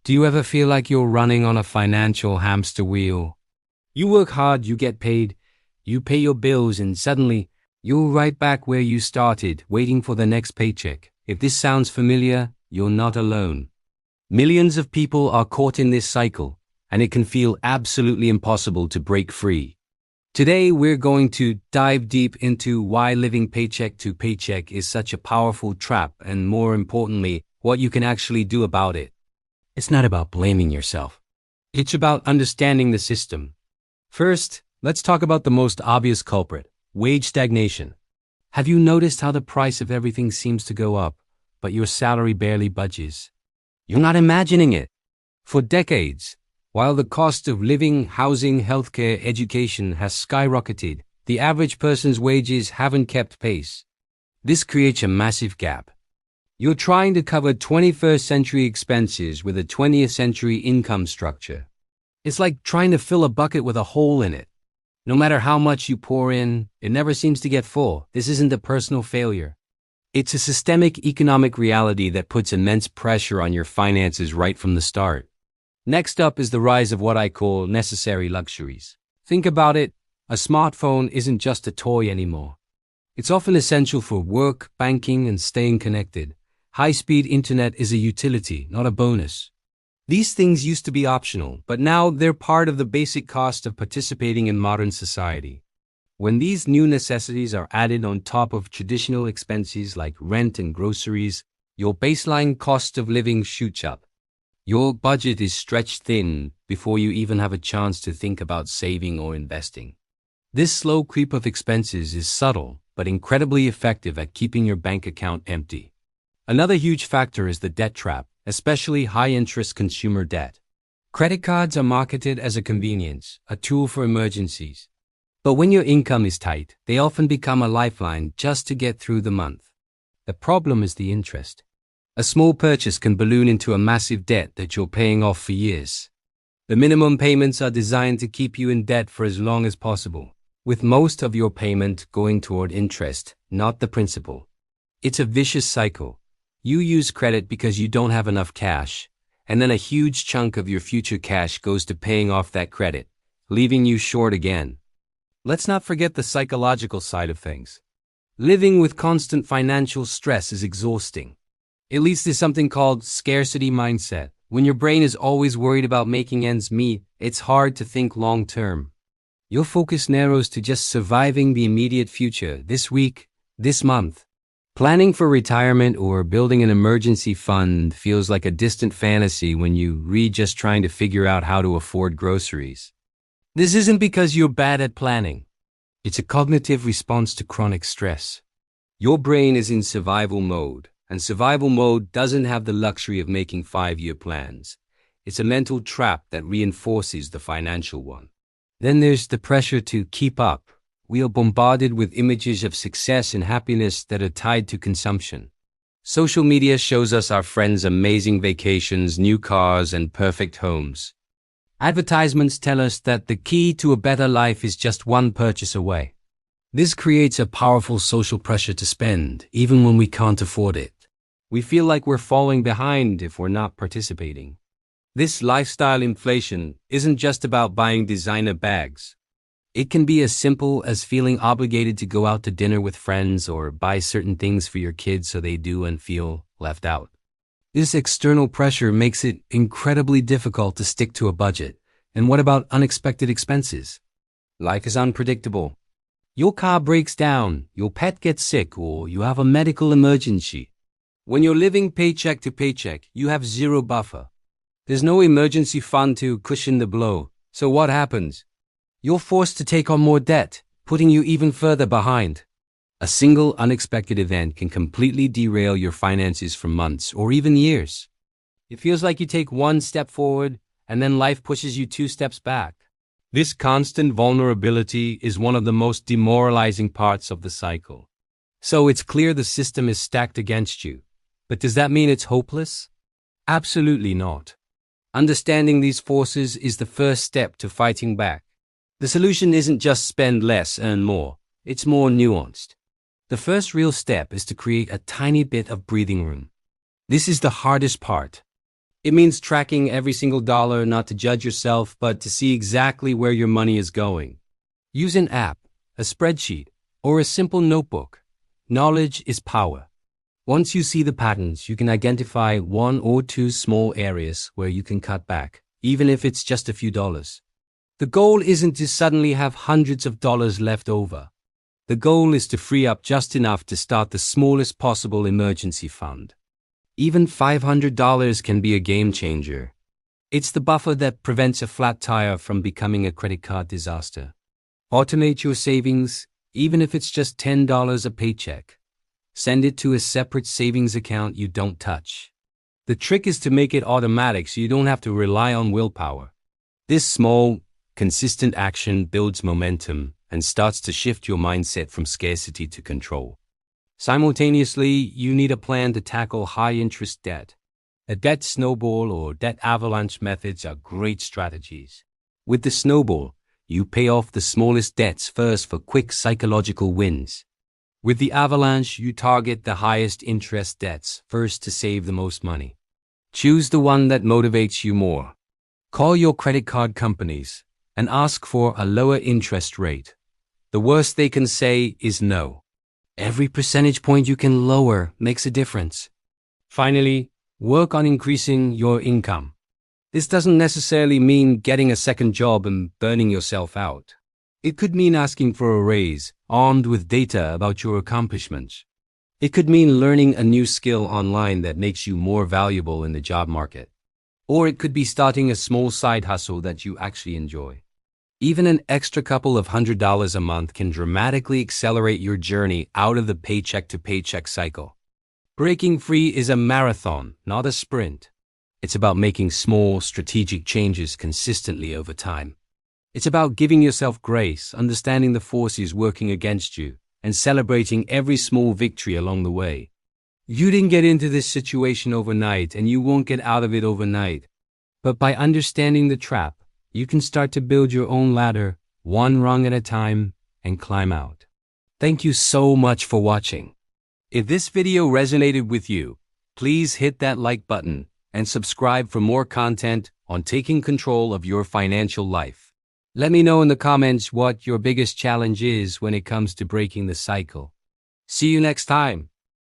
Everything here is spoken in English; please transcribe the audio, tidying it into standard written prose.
Do you ever feel like you're running on a financial hamster wheel? You work hard, you get paid, you pay your bills, and suddenly you're right back where you started, waiting for the next paycheck. If this sounds familiar, you're not alone. Millions of people are caught in this cycle, and it can feel absolutely impossible to break free. Today, we're going to dive deep into why living paycheck to paycheck is such a powerful trap, and more importantly, what you can actually do about it. It's not about blaming yourself. It's about understanding the system. First, let's talk about the most obvious culprit, wage stagnation. Have you noticed how the price of everything seems to go up, but your salary barely budges? You're not imagining it. For decades, while the cost of living, housing, healthcare, education has skyrocketed, the average person's wages haven't kept pace. This creates a massive gap. You're trying to cover 21st century expenses with a 20th century income structure. It's like trying to fill a bucket with a hole in it. No matter how much you pour in, it never seems to get full. This isn't a personal failure. It's a systemic economic reality that puts immense pressure on your finances right from the start. Next up is the rise of what I call necessary luxuries. Think about it, a smartphone isn't just a toy anymore. It's often essential for work, banking, and staying connected. High-speed internet is a utility, not a bonus. These things used to be optional, but now they're part of the basic cost of participating in modern society. When these new necessities are added on top of traditional expenses like rent and groceries, your baseline cost of living shoots up. Your budget is stretched thin before you even have a chance to think about saving or investing. This slow creep of expenses is subtle, but incredibly effective at keeping your bank account empty. Another huge factor is the debt trap, especially high-interest consumer debt. Credit cards are marketed as a convenience, a tool for emergencies. But when your income is tight, they often become a lifeline just to get through the month. The problem is the interest. A small purchase can balloon into a massive debt that you're paying off for years. The minimum payments are designed to keep you in debt for as long as possible, with most of your payment going toward interest, not the principal. It's a vicious cycle. You use credit because you don't have enough cash, and then a huge chunk of your future cash goes to paying off that credit, leaving you short again. Let's not forget the psychological side of things. Living with constant financial stress is exhausting. It leads to something called scarcity mindset. When your brain is always worried about making ends meet, it's hard to think long term. Your focus narrows to just surviving the immediate future, this week, this month. Planning for retirement or building an emergency fund feels like a distant fantasy when you read just trying to figure out how to afford groceries. This isn't because you're bad at planning. It's a cognitive response to chronic stress. Your brain is in survival mode. And survival mode doesn't have the luxury of making 5-year plans. It's a mental trap that reinforces the financial one. Then there's the pressure to keep up. We are bombarded with images of success and happiness that are tied to consumption. Social media shows us our friends' amazing vacations, new cars, and perfect homes. Advertisements tell us that the key to a better life is just one purchase away. This creates a powerful social pressure to spend, even when we can't afford it. We feel like we're falling behind if we're not participating. This lifestyle inflation isn't just about buying designer bags. It can be as simple as feeling obligated to go out to dinner with friends or buy certain things for your kids so they do and feel left out. This external pressure makes it incredibly difficult to stick to a budget. And what about unexpected expenses? Life is unpredictable. Your car breaks down, your pet gets sick, or you have a medical emergency. When you're living paycheck to paycheck, you have zero buffer. There's no emergency fund to cushion the blow. So what happens? You're forced to take on more debt, putting you even further behind. A single unexpected event can completely derail your finances for months or even years. It feels like you take one step forward and then life pushes you 2 steps back. This constant vulnerability is one of the most demoralizing parts of the cycle. So it's clear the system is stacked against you. But does that mean it's hopeless? Absolutely not. Understanding these forces is the first step to fighting back. The solution isn't just spend less, earn more. It's more nuanced. The first real step is to create a tiny bit of breathing room. This is the hardest part. It means tracking every single dollar, not to judge yourself, but to see exactly where your money is going. Use an app, a spreadsheet, or a simple notebook. Knowledge is power. Once you see the patterns, you can identify one or two small areas where you can cut back, even if it's just a few dollars. The goal isn't to suddenly have hundreds of dollars left over. The goal is to free up just enough to start the smallest possible emergency fund. Even $500 can be a game changer. It's the buffer that prevents a flat tire from becoming a credit card disaster. Automate your savings, even if it's just $10 a paycheck. Send it to a separate savings account you don't touch. The trick is to make it automatic so you don't have to rely on willpower. This small, consistent action builds momentum and starts to shift your mindset from scarcity to control. Simultaneously, you need a plan to tackle high-interest debt. A debt snowball or debt avalanche methods are great strategies. With the snowball, you pay off the smallest debts first for quick psychological wins. With the avalanche, you target the highest interest debts first to save the most money. Choose the one that motivates you more. Call your credit card companies and ask for a lower interest rate. The worst they can say is no. Every percentage point you can lower makes a difference. Finally, work on increasing your income. This doesn't necessarily mean getting a second job and burning yourself out. It could mean asking for a raise, armed with data about your accomplishments. It could mean learning a new skill online that makes you more valuable in the job market. Or it could be starting a small side hustle that you actually enjoy. Even an extra couple of $100 a month can dramatically accelerate your journey out of the paycheck to paycheck cycle. Breaking free is a marathon, not a sprint. It's about making small, strategic changes consistently over time. It's about giving yourself grace, understanding the forces working against you, and celebrating every small victory along the way. You didn't get into this situation overnight, and you won't get out of it overnight. But by understanding the trap, you can start to build your own ladder, one rung at a time, and climb out. Thank you so much for watching. If this video resonated with you, please hit that like button and subscribe for more content on taking control of your financial life. Let me know in the comments what your biggest challenge is when it comes to breaking the cycle. See you next time.